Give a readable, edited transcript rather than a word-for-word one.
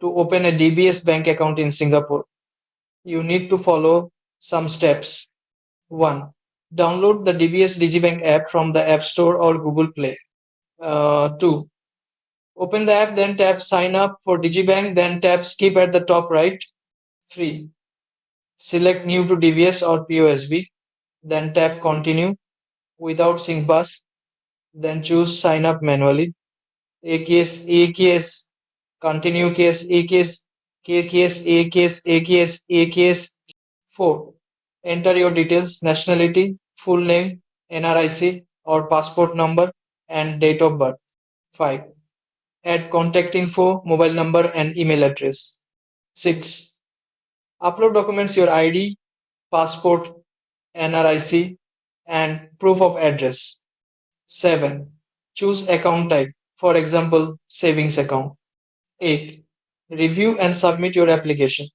To open a DBS bank account in Singapore, you need to follow some steps. 1. Download the DBS Digibank app from the App Store or Google Play. 2. Open the app, then tap Sign Up for Digibank, then tap Skip at the top right. 3. Select New to DBS or POSB, then tap Continue without sync pass, then choose Sign Up manually. A case, continue case, A case, K case, A case, A case, A case. 4. Enter your details, nationality, full name, NRIC or passport number, and date of birth. 5. Add contact info, mobile number, and email address. 6. Upload documents your ID, passport, NRIC, and proof of address. 7. Choose account type, for example, savings account. 8. Review and submit your application.